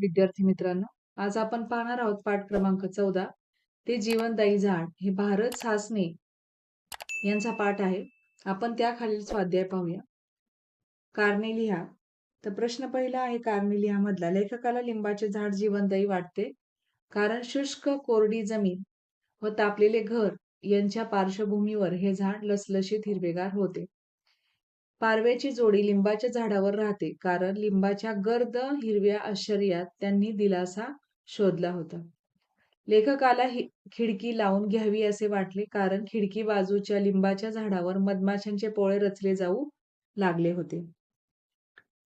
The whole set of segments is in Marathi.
विद्यार्थी मित्रांनो. आज आपण पाहणार आहोत पाठ क्रमांक 14 ते जीवनदायी झाड. हे भारत सासने यांचा पाठ आहे. आपण त्याखालील स्वाध्याय पाहूया. कारणे लिहा. तर प्रश्न पहिला आहे कारणे लिहा मधला. लेखकाला लिंबाचे झाड जीवनदायी वाटते कारण शुष्क कोरडी जमीन व तापलेले घर यांच्या पार्श्वभूमीवर हे झाड लसलशीत हिरवेगार होते. पारव्याची जोडी लिंबाच्या झाडावर राहते कारण लिंबाच्या गर्द हिरव्या आश्चर्यात त्यांनी दिलासा शोधला होता. लेखकाला खिडकी लावून घ्यावी असे वाटले कारण खिडकी बाजूच्या लिंबाच्या झाडावर मधमाशांचे पोळे रचले जाऊ लागले होते.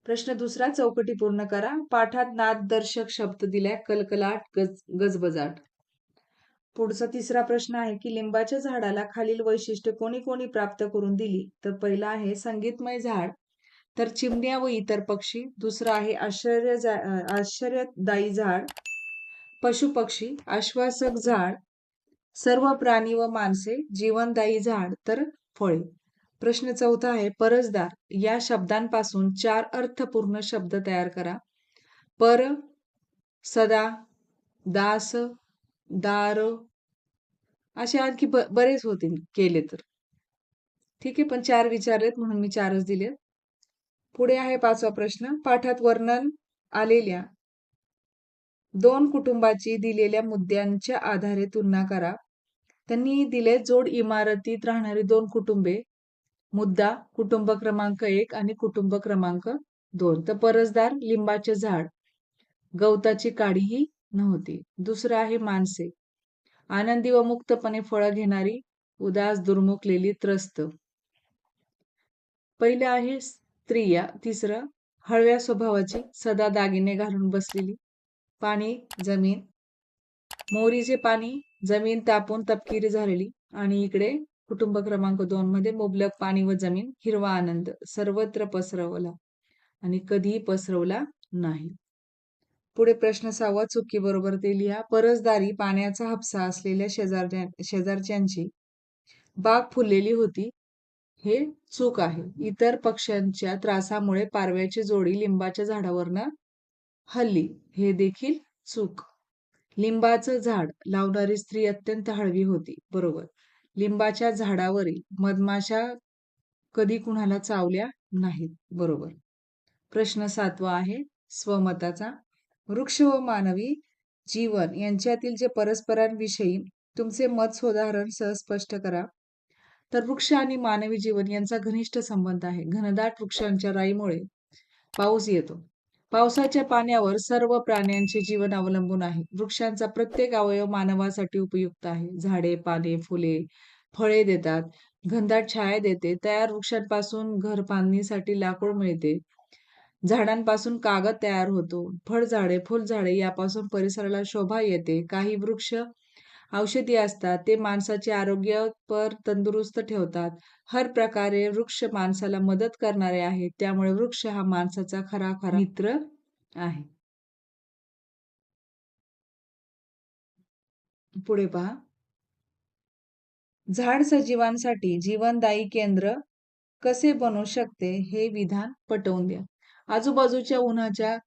प्रश्न दुसरा, चौकटी पूर्ण करा. पाठात नाददर्शक शब्द दिलाय, कलकलाट, गजबजाट. पुढचा तिसरा प्रश्न आहे की लिंबाच्या झाडाला खालील वैशिष्ट्य कोणी कोणी प्राप्त करून दिली. तर पहिला आहे संगीतमय झाड, तर चिमण्या व इतर पक्षी. दुसरा आहे आश्चर्यदायी झाड, पशुपक्षी. आश्वासक झाड, सर्व प्राणी व माणसे. जीवनदायी झाड, तर फळे. प्रश्न चौथा आहे परसदार. या शब्दांपासून 4 अर्थपूर्ण शब्द तयार करा. पर, सदा, दास, दार, असे आणखी बरेच होते केले तर. ठीक आहे, पण 4 विचारलेत म्हणून मी 4च दिले. पुढे आहे 5वा प्रश्न. पाठात वर्णन आलेल्या 2 कुटुंबाची दिलेल्या मुद्द्यांच्या आधारे तुलना करा. त्यांनी दिले जोड इमारतीत राहणारी 2 कुटुंबे. मुद्दा कुटुंब क्रमांक 1 आणि कुटुंब क्रमांक 2. तर परसदार लिंबाचे झाड, गवताची काडीही नव्हती. दुसरं आहे माणसे, आनंदी व मुक्तपणे फळं घेणारी, उदास दुर्मुखलेली त्रस्त. पहिलं आहे स्त्रिया. तिसरं हळव्या स्वभावाची, सदा दागिने घालून बसलेली. पाणी, जमीन. मोहरीचे पाणी, जमीन तापून तपकिरी झालेली. आणि इकडे कुटुंब क्रमांक 2 मध्ये मुबलक पाणी व जमीन, हिरवा आनंद सर्वत्र पसरवला आणि कधीही पसरवला नाही. पुढे प्रश्न 6वा, चुकी बरोबर ते लिहा. परसदारी पाण्याचा हापसा असलेल्या शेजारच्यांची बाग फुललेली होती, हे चूक आहे. इतर पक्ष्यांच्या त्रासामुळे पारव्याची जोडी लिंबाच्या झाडावरनं हल्ली, हे देखील चूक. लिंबाचं झाड लावणारी स्त्री अत्यंत हळवी होती, बरोबर. लिंबाच्या झाडावरील मधमाशा कधी कुणाला चावल्या नाहीत, बरोबर. प्रश्न 7वा आहे स्वमताचा. वृक्ष व मानवी जीवन यांच्यातील जे परस्परांविषयी तुमचे मत सह स्पष्ट करा. तर वृक्ष आणि मानवी जीवन यांचा घनिष्ठ संबंध आहे. घनदाट वृक्षांच्या राईमुळे पाऊस येतो. पावसाच्या पाण्यावर सर्व प्राण्यांचे जीवन अवलंबून आहे. वृक्षांचा प्रत्येक अवयव मानवासाठी उपयुक्त आहे. झाडे, पाने, फुले, फळे देतात. घनदाट छाया देते. तयार वृक्षांपासून घर बांधणीसाठी लाकूड मिळते. झाडांपासून कागद तयार होतो. फळझाडे, फुलझाडे यापासून परिसराला शोभा येते. काही वृक्ष औषधी असतात. ते माणसाचे आरोग्य तंदुरुस्त ठेवतात. हर प्रकारे वृक्ष माणसाला मदत करणारे आहेत. त्यामुळे वृक्ष हा माणसाचा खरा मित्र आहे. पुढे पहा. झाड सजीवांसाठी जीवनदायी केंद्र कसे बनू शकते हे विधान पटवून द्या. आजूबाजूच्या उन्हाच्या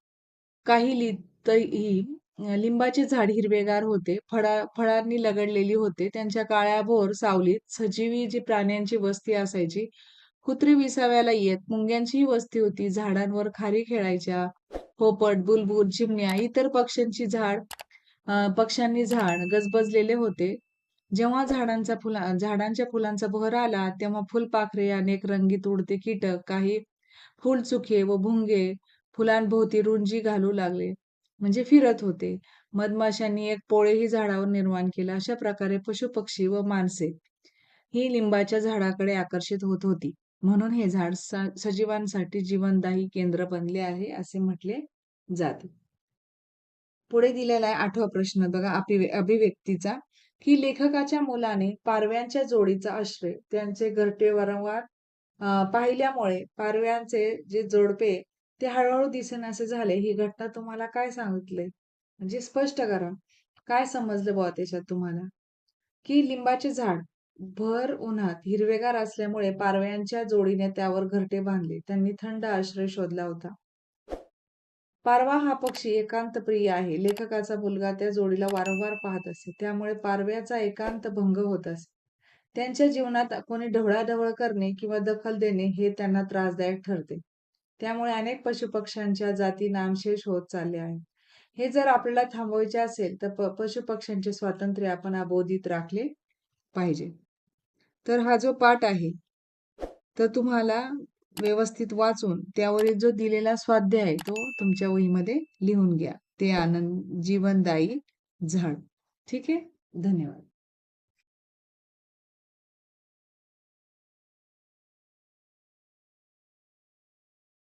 काहिलीतही लिंबाचे झाड हिरवेगार होते. फळांनी लगडलेली होते. त्यांच्या काळ्याभोर सावलीत सजीवी जी प्राण्यांची वस्ती असायची. कुत्रे विसाव्याला येत. मुंग्यांचीही वस्ती होती. झाडांवर खारी खेळायच्या. पोपट, बुलबुल, चिमण्या, इतर पक्ष्यांनी झाड गजबजलेले होते. जेव्हा झाडांच्या फुलांचा बहर आला तेव्हा फुलपाखरे, अनेक रंगीत उडते कीटक, काही फुलचुके व भुंगे फुलांभोवती रुंजी घालू लागले, म्हणजे फिरत होते. मधमाशांनी एक पोळेही झाडावर निर्माण केला. अशा प्रकारे पशुपक्षी व माणसे ही लिंबाच्या झाडाकडे आकर्षित होत होती. म्हणून हे झाड सजीवांसाठी जीवनदायी केंद्र बनले आहे असे म्हटले जाते. पुढे दिलेला आहे 8वा प्रश्न बघा, अभिव्यक्तीचा. की लेखकाच्या मुलाने पारव्यांच्या जोडीचा आश्रय त्यांचे घरटे वारंवार पाहिल्यामुळे पारव्यांचे जे जोडपे ते हळूहळू दिसेनासे झाले. ही घटना तुम्हाला काय सांगितले, म्हणजे स्पष्ट करा. काय समजलं बुवा त्याच्यात तुम्हाला? की लिंबाचे झाड भर उन्हात हिरवेगार असल्यामुळे पारव्यांच्या जोडीने त्यावर घरटे बांधले. त्यांनी थंड आश्रय शोधला होता. पारवा हा पक्षी एकांत प्रिय आहे. लेखकाचा मुलगा त्या जोडीला वारंवार पाहत असे. त्यामुळे पारव्याचा एकांत भंग होत असे. त्यांच्या जीवनात कोणी ढवळाढवळ करणे किंवा दखल देणे हे त्यांना त्रासदायक ठरते. त्यामुळे अनेक पशुपक्ष्यांच्या जाती नामशेष होत चालल्या आहेत. हे जर आपल्याला थांबवायचे असेल तर पशुपक्ष्यांचे स्वातंत्र्य आपण अबोधित राखले पाहिजे. तर हा जो पाठ आहे तर तुम्हाला व्यवस्थित वाचून त्यावरील जो दिलेला स्वाध्याय आहे तो तुमच्या वहीमध्ये लिहून घ्या. ते जीवनदायी झाड. ठीक आहे. धन्यवाद.